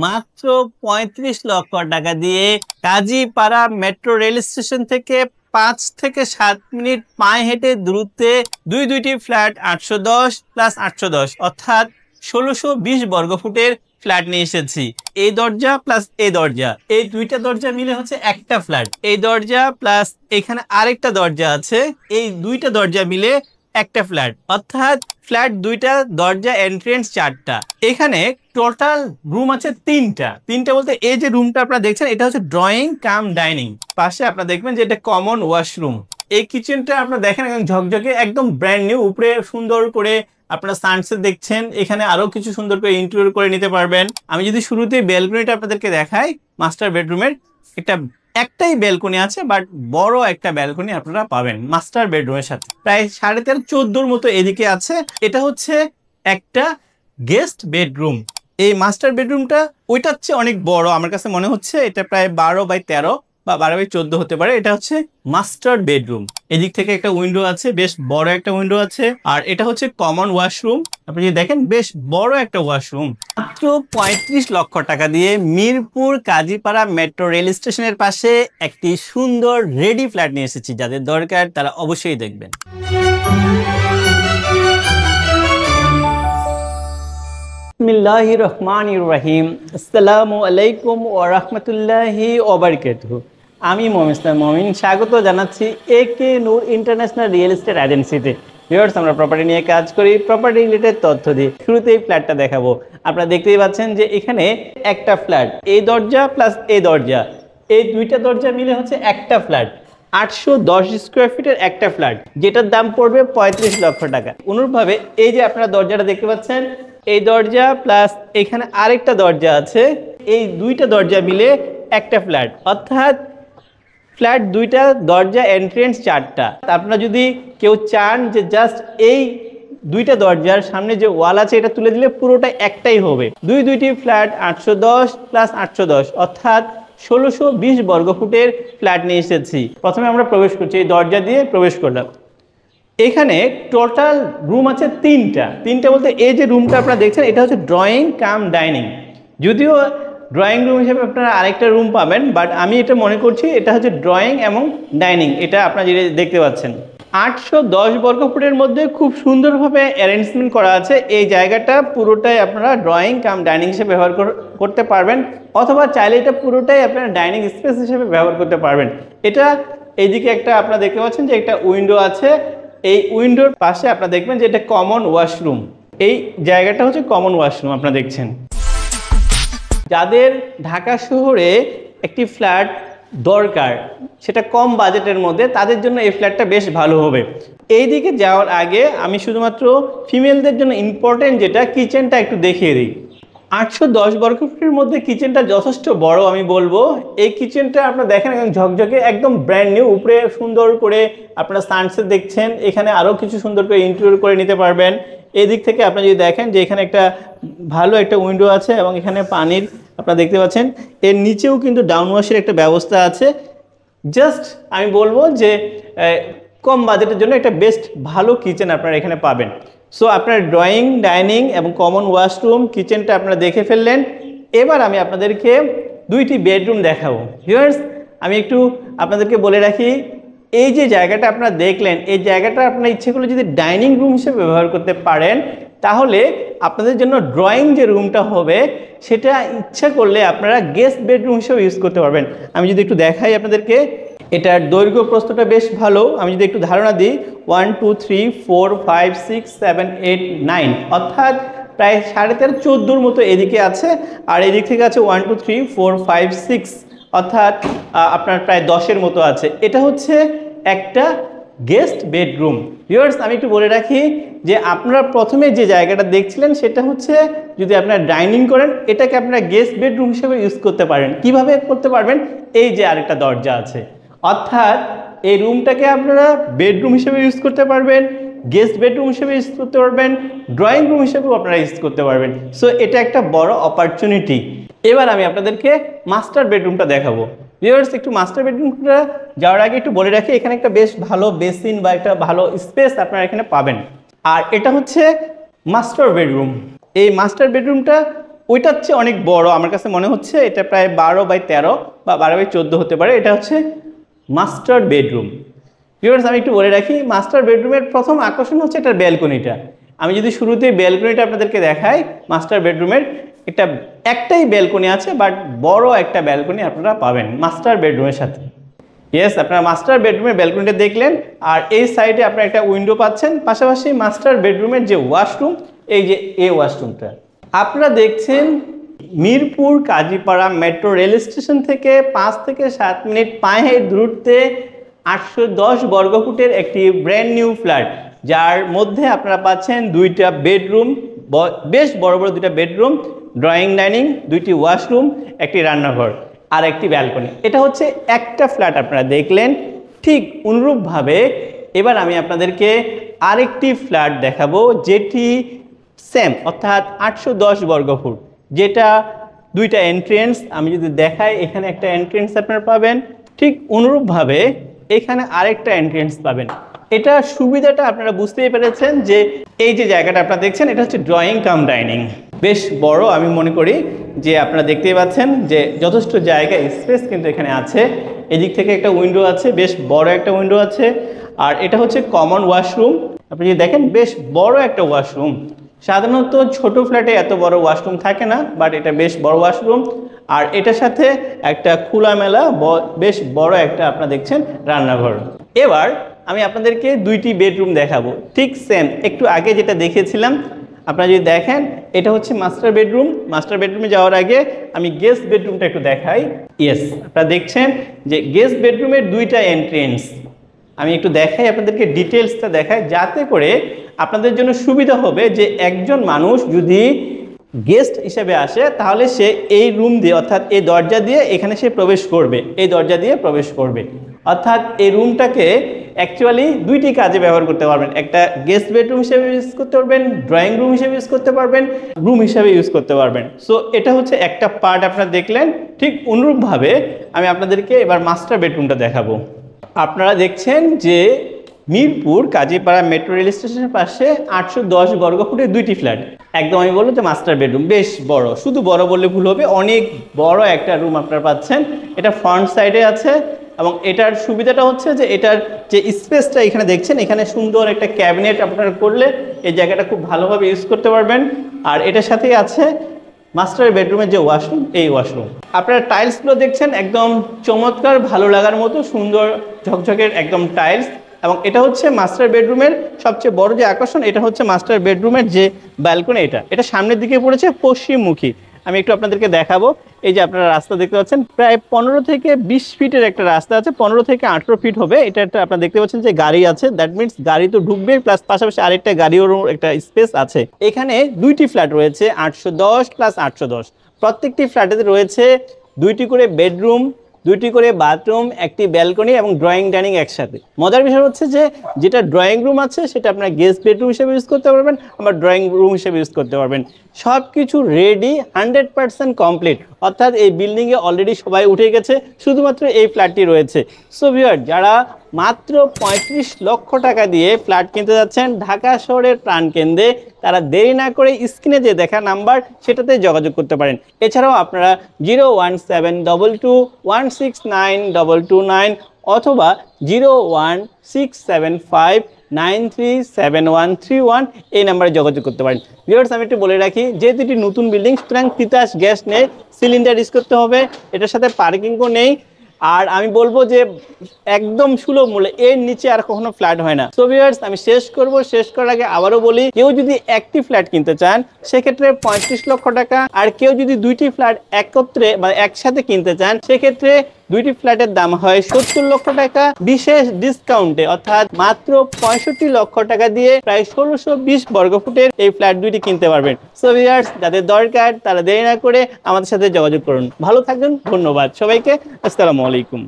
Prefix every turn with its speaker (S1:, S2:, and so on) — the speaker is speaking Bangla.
S1: মাত্র ৩৫ লক্ষ টাকা দিয়ে কাজীপাড়া মেট্রো রেল স্টেশন থেকে ৫ থেকে ৭ মিনিট পায়ে হেঁটে দূরত্বে দুইটি ফ্ল্যাট ৮১০ প্লাস ৮১০ অর্থাৎ ১৬২০ বর্গফুটের ফ্ল্যাট নিয়ে এসেছি। এই দরজা প্লাস এই দরজা, এই দুইটা দরজা মিলে হচ্ছে একটা ফ্ল্যাট। এই দরজা প্লাস এখানে আরেকটা দরজা আছে, এই দুইটা দরজা মিলে একটা ফ্ল্যাট, অর্থাৎ ফ্ল্যাট দুইটা, দরজা এন্ট্রেন্স 4টা। এখানে টোটাল রুম আছে তিনটা বলতে এই যে রুমটা আপনারা দেখছেন এটা হচ্ছে ড্রয়িং কাম ডাইনিং। পাশে আপনারা দেখবেন যে এটা কমন ওয়াশরুম। এই কিচেনটা আপনারা দেখেন একদম ঝকঝকে, একদম ব্র্যান্ড নিউ। উপরে সুন্দর করে আপনারা সানসেট দেখছেন, এখানে আরো কিছু সুন্দর করে ইন্টেরিয়র করে নিতে পারবেন। আমি যদি শুরুতে ব্যালকনিটা আপনাদেরকে দেখাই, মাস্টার বেডরুমের একটাই ব্যালকনি আছে, বাট বড় একটা ব্যালকনি আপনারা পাবেন মাস্টার বেডরুমের সাথে। প্রায় 13.5-14 মতো এদিকে আছে। এটা হচ্ছে একটা গেস্ট বেডরুম। এই মাস্টার বেডরুমটা ওইটার চেয়ে অনেক বড় আমার কাছে মনে হচ্ছে। এটা প্রায় 12x13 বা 12x14 হতে পারে। এটা হচ্ছে মাস্টার বেডরুম। এদিক থেকে একটা উইন্ডো আছে, বেশ বড় একটা উইন্ডো আছে। আর এটা হচ্ছে কমন ওয়াশরুম। আপনি যদি দেখেন বেশ বড় একটা ওয়াশরুম। মাত্র ৩৫ লক্ষ টাকা দিয়ে মিরপুর কাজীপাড়া মেট্রো রেল স্টেশনের পাশে একটি সুন্দর রেডি ফ্ল্যাট নিয়ে এসেছি। যাদের দরকার তারা অবশ্যই দেখবেন। বিসমিল্লাহির রহমানির রহিম। আসসালামু আলাইকুম ওয়া রাহমাতুল্লাহি ওয়া বারাকাতুহু। আমি মোহাম্মদ ইসলাম মমিন, স্বাগত জানাচ্ছি একে নূর ইন্টারন্যাশনাল রিয়েল এস্টেট এজেন্সিতে। ভিউয়ার্স, আমরা প্রপার্টি নিয়ে কাজ করি, প্রপার্টি রিলেটেড তথ্য দিই। শুরুতেই ফ্ল্যাটটা দেখাবো। আপনারা দেখতেই পাচ্ছেন যে এখানে একটা ফ্ল্যাট, এই দরজা প্লাস এই দরজা, এই দুইটা দরজা মিলে হচ্ছে একটা ফ্ল্যাট। 810 স্কোয়ার ফিটের একটা ফ্ল্যাট, যেটার দাম পড়বে ৩৫ লক্ষ টাকা। অনুরূপভাবে এই যে আপনারা দরজাটা দেখতে পাচ্ছেন, এই দরজা প্লাস এখানে আরেকটা দরজা আছে, এই দুইটা দরজা মিলে একটা ফ্ল্যাট, অর্থাৎ ফ্ল্যাট দুইটা, দরজা এন্ট্রেন্স 4টা। আপনারা যদি কেউ চান যে জাস্ট এই দুইটা দরজার সামনে যে ওয়াল আছে এটা তুলে দিলে পুরোটা একটাই হবে। দুইটি ফ্ল্যাট 810 প্লাস 810 অর্থাৎ 1620 বর্গফুটের ফ্ল্যাট নিয়ে এসেছি। প্রথমে আমরা প্রবেশ করছি, এই দরজা দিয়ে প্রবেশ করলাম। এখানে টোটাল রুম আছে তিনটা বলতে এই যে রুমটা আপনারা দেখছেন এটা হচ্ছে ড্রয়িং কাম ডাইনিং। যদিও ড্রয়িং রুম হিসেবে আপনারা আরেকটা রুম পাবেন, বাট আমি এটা মনে করছি এটা হচ্ছে ড্রয়িং এবং ডাইনিং। এটা আপনারা যেটা দেখতে পাচ্ছেন 810 বর্গফুটের মধ্যে খুব সুন্দরভাবে অ্যারেঞ্জমেন্ট করা আছে। এই জায়গাটা পুরোটাই আপনারা ড্রয়িং কাম ডাইনিং হিসেবে ব্যবহার করতে পারবেন, অথবা চাইলে এটা পুরোটাই আপনারা ডাইনিং স্পেস হিসেবে ব্যবহার করতে পারবেন। এটা এইদিকে একটা আপনারা দেখতে পাচ্ছেন যে একটা উইন্ডো আছে, এই উইন্ডোর পাশে আপনারা দেখবেন যে এটা কমন ওয়াশরুম। এই জায়গাটা হচ্ছে কমন ওয়াশরুম আপনারা দেখছেন। যাদের ঢাকা শহরে একটি ফ্ল্যাট দরকার, সেটা কম বাজেটের মধ্যে, তাদের জন্য এই ফ্ল্যাটটা বেশ ভালো হবে। এই দিকে যাওয়ার আগে আমি শুধুমাত্র ফিমেলদের জন্য ইম্পর্টেন্ট যেটা, কিচেনটা একটু দেখিয়ে দিই। 810 বর্গফুটের মধ্যে কিচেনটা যথেষ্ট বড় আমি বলবো। এই কিচেনটা আপনারা দেখেন একদম ঝকঝকে, একদম ব্র্যান্ড নিউ। উপরে সুন্দর করে আপনারা সানসেট দেখছেন, এখানে আরও কিছু সুন্দর করে ইন্টেরিয়র করে নিতে পারবেন। এদিক থেকে আপনি যদি দেখেন যে এখানে একটা ভালো একটা উইন্ডো আছে এবং এখানে পানির আপনারা দেখতে পাচ্ছেন। এর নিচেও কিন্তু ডাউন ওয়াশের একটা ব্যবস্থা আছে। জাস্ট আমি বলবো যে কম বাজেটের জন্য একটা বেস্ট ভালো কিচেন আপনারা এখানে পাবেন। সো আপনার ড্রয়িং, ডাইনিং এবং কমন ওয়াশরুম, কিচেনটা আপনারা দেখে ফেললেন। এবার আমি আপনাদেরকে দুইটি বেডরুম দেখাবো। ভিউয়ার্স, আমি একটু আপনাদেরকে বলে রাখি, এই যে জায়গাটা আপনারা দেখলেন, এই জায়গাটা আপনার ইচ্ছে করলে যদি ডাইনিং রুম হিসেবে ব্যবহার করতে পারেন, তাহলে আপনাদের জন্য ড্রয়িং যে রুমটা হবে সেটা ইচ্ছা করলে আপনারা গেস্ট বেডরুম হিসেবে ইউজ করতে পারবেন। আমি যদি একটু দেখাই আপনাদেরকে, এটার দৈর্ঘ্য প্রস্থটা বেশ ভালো। আমি যদি একটু ধারণা দিই, 1 2 3 4 5 6 7 8 9 অর্থাৎ প্রায় 13.5-14 মতো এদিকে আছে, আর এদিক থেকে আছে 1 2 3 4 5 6 অর্থাৎ আপনার প্রায় 10-এর মতো আছে। এটা হচ্ছে একটা গেস্ট বেডরুম। ভিউয়ার্স, আমি একটু বলে রাখি যে আপনারা প্রথমে যে জায়গাটা দেখছিলেন সেটা হচ্ছে যদি আপনারা ডাইনিং করেন, এটাকে আপনারা গেস্ট বেডরুম হিসেবে ইউজ করতে পারেন। কিভাবে করতে পারবেন? এই যে আরেকটা দরজা আছে, অর্থাৎ এই রুমটাকে আপনারা বেডরুম হিসেবে ইউজ করতে পারবেন, গেস্ট বেডরুম হিসেবে ইউজ করতে পারবেন, ড্রয়িং রুম হিসেবেও আপনারা ইউজ করতে পারবেন। সো এটা একটা বড় অপরচুনিটি। এবার আমি আপনাদেরকে মাস্টার বেডরুমটা দেখাবো। ভিউয়ার্স, একটু মাস্টার বেডরুমটা যাওয়ার আগে একটু বলে রাখি, এখানে একটা বেশ ভালো বেসিন বা একটা ভালো স্পেস আপনারা এখানে পাবেন। আর এটা হচ্ছে মাস্টার বেডরুম। এই মাস্টার বেডরুমটা ওইটার চেয়ে অনেক বড় আমার কাছে মনে হচ্ছে, এটা প্রায় 12x13 বা 12x14 হতে পারে। এটা হচ্ছে মাস্টার বেডরুম। ভিউয়ার্স, আমি একটু বলে রাখি, মাস্টার বেডরুমের প্রথম আকর্ষণ হচ্ছে এটার ব্যালকনিটা। আমি যদি শুরুতেই ব্যালকনিটা আপনাদেরকে দেখাই, মাস্টার বেডরুমের একটাই ব্যালকনি আছে, বাট বড় একটা ব্যালকনি আপনারা পাবেন মাস্টার বেডরুমের সাথে। ইয়েস, আপনারা মাস্টার বেডরুমের ব্যালকনিটা দেখলেন, আর এই সাইডে আপনারা একটা উইন্ডো পাচ্ছেন। পাশাপাশি মাস্টার বেডরুমের যে ওয়াশরুম, এই যে এই ওয়াশরুমটা আপনারা দেখছেন, Mirpur Kazipara metro rail station থেকে 5 থেকে 7 মিনিট পায়ে দূরত্বে 810 বর্গফুটের একটি ব্র্যান্ড নিউ ফ্ল্যাট, যার মধ্যে আপনারা পাচ্ছেন 2টা বেডরুম, বেশ বড় বড় 2টা বেডরুম, ড্রয়িং ডাইনিং, 2টি ওয়াশরুম, একটি রান্নাঘর আর একটি ব্যালকনি। এটা হচ্ছে একটা ফ্ল্যাট আপনারা দেখলেন। ঠিক অনুরূপভাবে এবার আমি আপনাদেরকে আরেকটি ফ্ল্যাট দেখাবো, যেটি সেম অর্থাৎ 810 বর্গফুট, যেটা 2টা এন্ট্রেন্স। আমি যদি দেখাই, এখানে একটা এন্ট্রেন্স আপনারা পাবেন, ঠিক অনুরূপভাবে এখানে আরেকটা এন্ট্রেন্স পাবেন। এটা সুবিধাটা আপনারা বুঝতেই পেরেছেন যে এই যে জায়গাটা আপনারা দেখছেন, এটা হচ্ছে ড্রয়িং কাম ডাইনিং, বেশ বড়। আমি মনে করি যে আপনারা দেখতেই পাচ্ছেন যে যথেষ্ট জায়গা স্পেস কিন্তু এখানে আছে। এদিক থেকে একটা উইন্ডো আছে, বেশ বড় একটা উইন্ডো আছে। আর এটা হচ্ছে কমন ওয়াশরুম। আপনি যদি দেখেন, বেশ বড় একটা ওয়াশরুম। সাধারণত ছোট ফ্ল্যাটে এত বড় ওয়াশরুম থাকে না, বাট এটা বেশ বড় ওয়াশরুম। আর এটার সাথে একটা খোলামেলা বেশ বড় একটা আপনারা দেখছেন রান্নাঘর। এবার আমি আপনাদেরকে 2টি বেডরুম দেখাবো, ঠিক সেম একটু আগে যেটা দেখিয়েছিলাম। আপনারা যদি দেখেন, এটা হচ্ছে মাস্টার বেডরুম। মাস্টার বেডরুমে যাওয়ার আগে আমি গেস্ট বেডরুমটা একটু দেখাই। ইয়েস, আপনারা দেখছেন যে গেস্ট বেডরুমের 2টা এন্ট্রেন্স। আমি একটু দেখাই আপনাদেরকে, ডিটেলসটা দেখাই, যাতে করে আপনাদের জন্য সুবিধা হবে যে একজন মানুষ যদি গেস্ট হিসেবে আসে, তাহলে সে এই রুম দিয়ে অর্থাৎ এই দরজা দিয়ে এখানে সে প্রবেশ করবে, এই দরজা দিয়ে প্রবেশ করবে। অর্থাৎ এই রুমটাকে অ্যাকচুয়ালি 2টি কাজে ব্যবহার করতে পারবেন। একটা গেস্ট বেডরুম হিসেবে ইউজ করতে পারবেন, ড্রয়িং রুম হিসেবে ইউজ করতে পারবেন, রুম হিসেবে ইউজ করতে পারবেন। সো এটা হচ্ছে একটা পার্ট আপনারা দেখলেন। ঠিক অনুরূপভাবে আমি আপনাদেরকে এবার মাস্টার বেডরুমটা দেখাবো। আপনারা দেখছেন যে মিরপুর কাজীপাড়া মেট্রো রেল স্টেশনের পাশে 810 বর্গফুটের 2টি ফ্ল্যাট। একদম আমি বলবো যে মাস্টার বেডরুম, বেশ বড়। শুধু বড় বললে ভুল হবে, অনেক বড় একটা রুম আপনারা পাচ্ছেন। এটা ফ্রন্ট সাইডে আছে, এবং এটার সুবিধাটা হচ্ছে যে এটার যে স্পেসটা এখানে দেখছেন, এখানে সুন্দর একটা ক্যাবিনেট আপনারা করলে এই জায়গাটা খুব ভালোভাবে ইউজ করতে পারবেন। আর এটার সাথেই আছে মাস্টার বেডরুমের যে ওয়াশরুম, এই ওয়াশরুম। আপনারা টাইলসগুলো দেখছেন, একদম চমৎকার, ভালো লাগার মতো সুন্দর ঝকঝকের একদম টাইলস। এবং এটা হচ্ছে মাস্টার বেডরুমের সবচেয়ে বড় যে আকর্ষণ, এটা হচ্ছে মাস্টার বেডরুমের যে ব্যালকনি, এটা সামনের দিকে পড়েছে পশ্চিমমুখী। আমি একটু আপনাদেরকে দেখাবো। এই যে আপনারা রাস্তা দেখতে পাচ্ছেন, প্রায় 15 থেকে 20 ফিটের একটা রাস্তা আছে, 15 থেকে 18 ফিট হবে। এটা একটা আপনারা দেখতে পাচ্ছেন যে গাড়ি আছে, দ্যাট মিনস গাড়ি তো ঢুকবে, প্লাস পাশাপাশি আরেকটা গাড়িওর একটা স্পেস আছে। এখানে 2টি ফ্ল্যাট রয়েছে, 810 প্লাস 810। প্রত্যেকটি ফ্ল্যাটেতে রয়েছে 2টি করে বেডরুম, 2টি করে বাথরুম, একটি ব্যালকনি এবং ড্রয়িং ডাইনিং একসাথে। মজার বিষয় হচ্ছে যে যেটা ড্রয়িং রুম আছে সেটা আপনারা গেস্ট বেডরুম হিসেবে ইউজ করতে পারবেন, আবার ড্রয়িং রুম হিসেবে ইউজ করতে পারবেন। সব কিছু রেডি, 100% কমপ্লিট। অর্থাৎ এই বিল্ডিংয়ে অলরেডি সবাই উঠে গেছে, শুধুমাত্র এই ফ্ল্যাটটি রয়েছে। সো ভিউয়ার, যারা মাত্র 35 লক্ষ টাকা দিয়ে ফ্ল্যাট কিনতে যাচ্ছেন ঢাকা শহরের প্রাণকেন্দ্রে, তারা দেরি না করে স্ক্রিনে যে দেখা নাম্বার সেটাতে যোগাযোগ করতে পারেন। এছাড়াও আপনারা 01722169229 অথবা 01675937131 এই নাম্বারে যোগাযোগ করতে পারেন। ভিউয়ার্স, আমি একটু বলে রাখি, যেহেতু এটি নতুন বিল্ডিং, সুতরাং তিতাস গ্যাস নেই, সিলিন্ডার ইউজ করতে হবে, এটার সাথে পার্কিংও নেই। আর আমি বলবো যে একদম সুলভ মূল্যে, এর নিচে আর কখনো ফ্ল্যাট হয় না। সো ভিউয়ার্স, আমি শেষ করার আগে আবারও বলি, কেউ যদি একটি ফ্ল্যাট কিনতে চান সেক্ষেত্রে 35 লক্ষ টাকা, আর কেউ যদি 2টি ফ্ল্যাট একত্রে বা একসাথে কিনতে চান সেক্ষেত্রে 2টি ফ্ল্যাটের দাম হয় 70 লক্ষ টাকা বিশেষ ডিসকাউন্টে, অর্থাৎ মাত্র 65 লক্ষ টাকা দিয়ে প্রায় 1620 বর্গফুটের এই ফ্ল্যাট 2টি কিনতে পারবেন। সো ভিউয়ার্স, যাদের দরকার তারা দেরি না করে আমাদের সাথে যোগাযোগ করুন। ভালো থাকবেন, ধন্যবাদ সবাইকে, আসসালামু আলাইকুম।